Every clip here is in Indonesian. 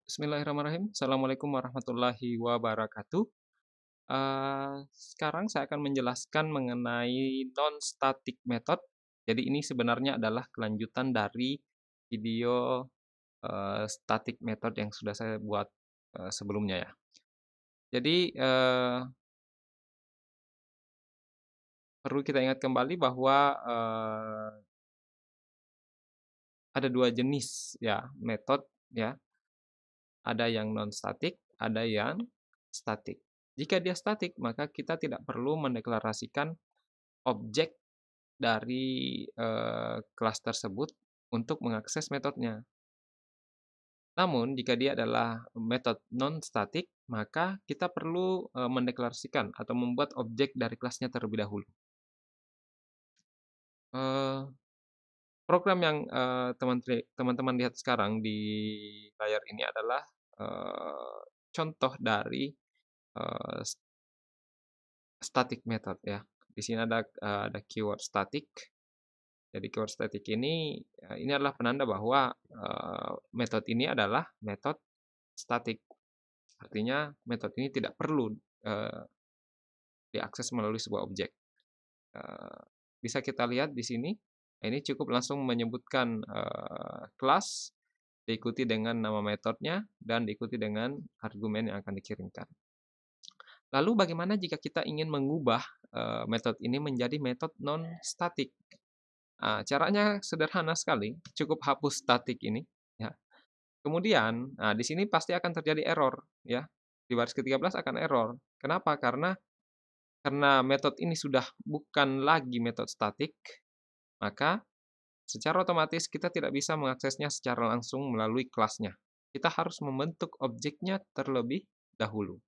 Bismillahirrahmanirrahim. Assalamualaikum warahmatullahi wabarakatuh. Sekarang saya akan menjelaskan mengenai non-static method. Jadi ini sebenarnya adalah kelanjutan dari video, static method yang sudah saya buat, sebelumnya ya. Jadi, perlu kita ingat kembali bahwa, ada 2 jenis ya metode ya, ada yang non-static, ada yang static. Jika dia static, maka kita tidak perlu mendeklarasikan objek dari, kelas tersebut untuk mengakses metodenya. Namun jika dia adalah metode non-static, maka kita perlu, mendeklarasikan atau membuat objek dari kelasnya terlebih dahulu. Eee, Program yang, teman-teman lihat sekarang di layar ini adalah, contoh dari, eee, static method ya. Di sini ada keyword static. Jadi keyword static ini adalah penanda bahwa, metode ini adalah metode statik. Artinya metode ini tidak perlu, eee, diakses melalui sebuah objek. Eee, Bisa kita lihat di sini, ini cukup langsung menyebutkan, kelas, diikuti dengan nama metodenya, dan diikuti dengan argumen yang akan dikirimkan. Lalu bagaimana jika kita ingin mengubah, metode ini menjadi metode non-statik? Caranya sederhana sekali, cukup hapus statik ini, ya. Kemudian, di sini pasti akan terjadi error, ya. Di baris ke-13 akan error. Kenapa? Karena metode ini sudah bukan lagi metode statik, maka secara otomatis kita tidak bisa mengaksesnya secara langsung melalui kelasnya. Kita harus membentuk objeknya terlebih dahulu.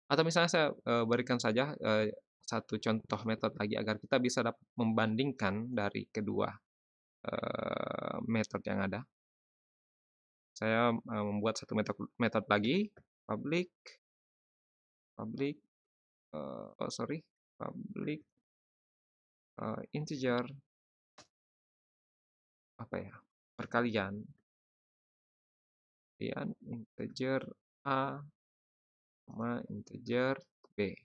Atau misalnya saya, berikan saja, satu contoh metode lagi agar kita bisa dapat membandingkan dari kedua, metode yang ada. Saya, membuat satu metode lagi, public public, public, integer, apa ya, perkalian, integer A sama integer B.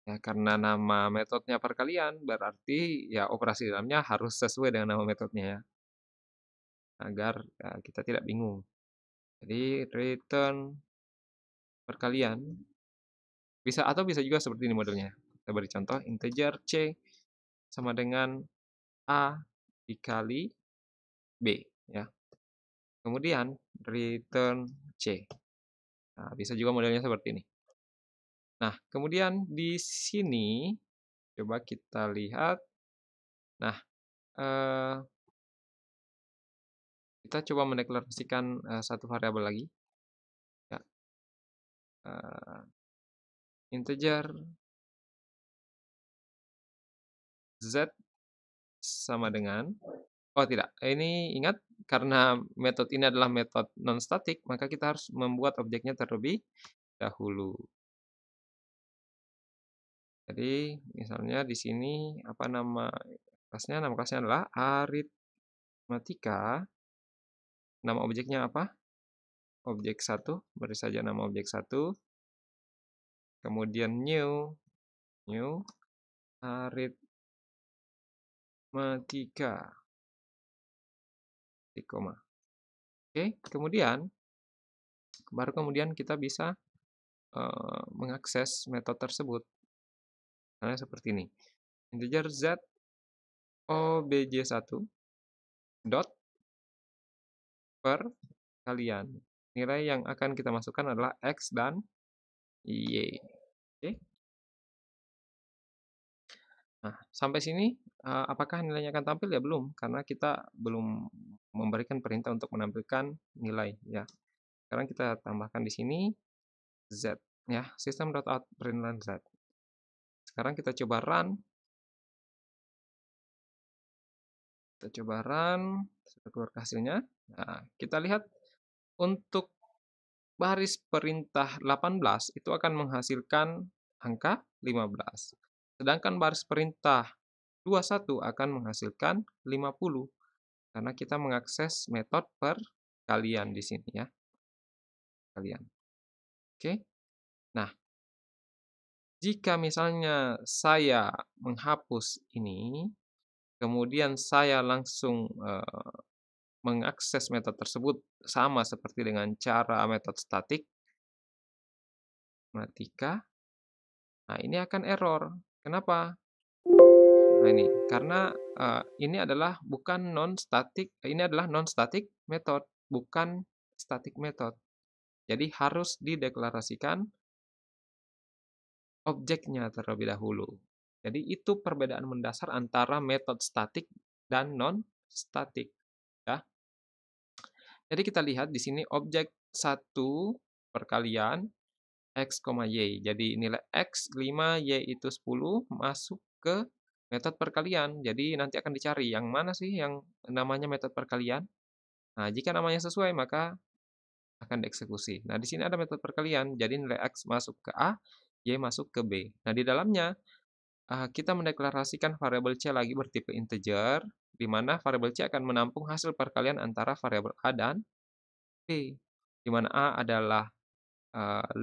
Ya, karena nama metodenya perkalian, berarti ya operasi dalamnya harus sesuai dengan nama metodenya ya, agar, kita tidak bingung. Jadi return perkalian, bisa juga seperti ini modelnya. Kita beri contoh, integer C sama dengan A dikali B, ya. Kemudian return C. Nah, bisa juga modelnya seperti ini. Nah, kemudian di sini coba kita lihat. Nah, eee, kita coba mendeklarasikan, satu variabel lagi, ya, integer z sama dengan, oh tidak, ini ingat karena metode ini adalah metode non-statik, maka kita harus membuat objeknya terlebih dahulu. Jadi misalnya di sini apa nama kelasnya? Nama kelasnya adalah aritmatika. Nama objeknya apa? Objek 1, beri saja nama objek 1. Kemudian new aritmatika. Di koma. Oke, baru kemudian kita bisa mengakses metode tersebut. Misalnya seperti ini. Integer z obj1 dot perkalian. Nilai yang akan kita masukkan adalah x dan y. Oke. Nah, sampai sini, apakah nilainya akan tampil? Ya belum, karena kita belum memberikan perintah untuk menampilkan nilai, ya. Sekarang kita tambahkan di sini z, ya, system.out.println z. Sekarang kita coba run. Sudah keluar hasilnya. Nah, kita lihat untuk baris perintah 18 itu akan menghasilkan angka 15. Sedangkan baris perintah 21 akan menghasilkan 50 karena kita mengakses metode kalian di sini ya, kalian. Oke. Nah, jika misalnya saya menghapus ini, kemudian saya langsung, mengakses metode tersebut sama seperti dengan cara metode statik, matematika, nah ini akan error. Kenapa? Nah ini, karena, ini adalah non static method, bukan static method. Jadi harus dideklarasikan objeknya terlebih dahulu. Jadi itu perbedaan mendasar antara metode statik dan non statik, ya. Jadi kita lihat di sini objek satu perkalian X, Y. Jadi nilai X 5, Y itu 10 masuk ke metode perkalian. Jadi nanti akan dicari yang mana sih yang namanya metode perkalian. Nah, jika namanya sesuai maka akan dieksekusi. Nah, di sini ada metode perkalian. Jadi nilai X masuk ke A, Y masuk ke B. Nah, di dalamnya kita mendeklarasikan variabel C lagi bertipe integer, di mana variabel C akan menampung hasil perkalian antara variabel A dan B. Di mana A adalah 5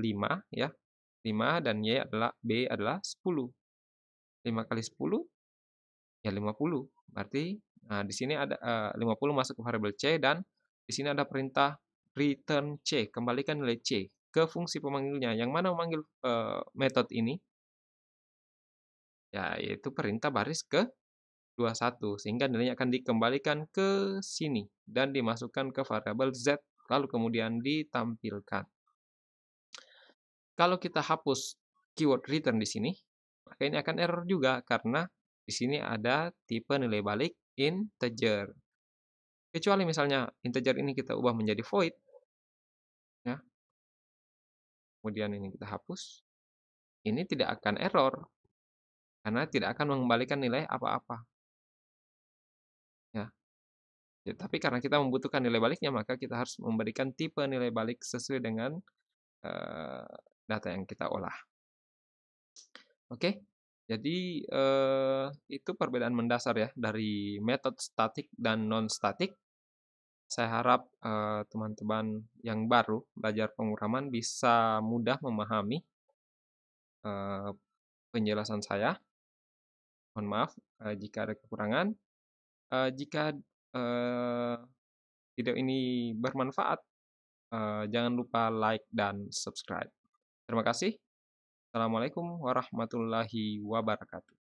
ya, 5 dan B adalah 10. 5 kali 10 ya 50. Berarti di sini ada 50 masuk ke variabel C dan di sini ada perintah return C, kembalikan nilai C ke fungsi pemanggilnya. Yang mana memanggil metode ini? Ya, yaitu perintah baris ke-21 sehingga nilainya akan dikembalikan ke sini dan dimasukkan ke variabel Z lalu kemudian ditampilkan. Kalau kita hapus keyword return di sini, maka ini akan error juga karena di sini ada tipe nilai balik integer. Kecuali misalnya integer ini kita ubah menjadi void, ya, kemudian ini kita hapus, ini tidak akan error karena tidak akan mengembalikan nilai apa-apa. Ya. Ya, tapi karena kita membutuhkan nilai baliknya, maka kita harus memberikan tipe nilai balik sesuai dengan data yang kita olah. Oke, jadi itu perbedaan mendasar ya dari metode statik dan non-statik. Saya harap teman-teman yang baru belajar pemrograman bisa mudah memahami penjelasan saya. Mohon maaf jika ada kekurangan. Jika video ini bermanfaat, jangan lupa like dan subscribe. Terima kasih. Assalamualaikum warahmatullahi wabarakatuh.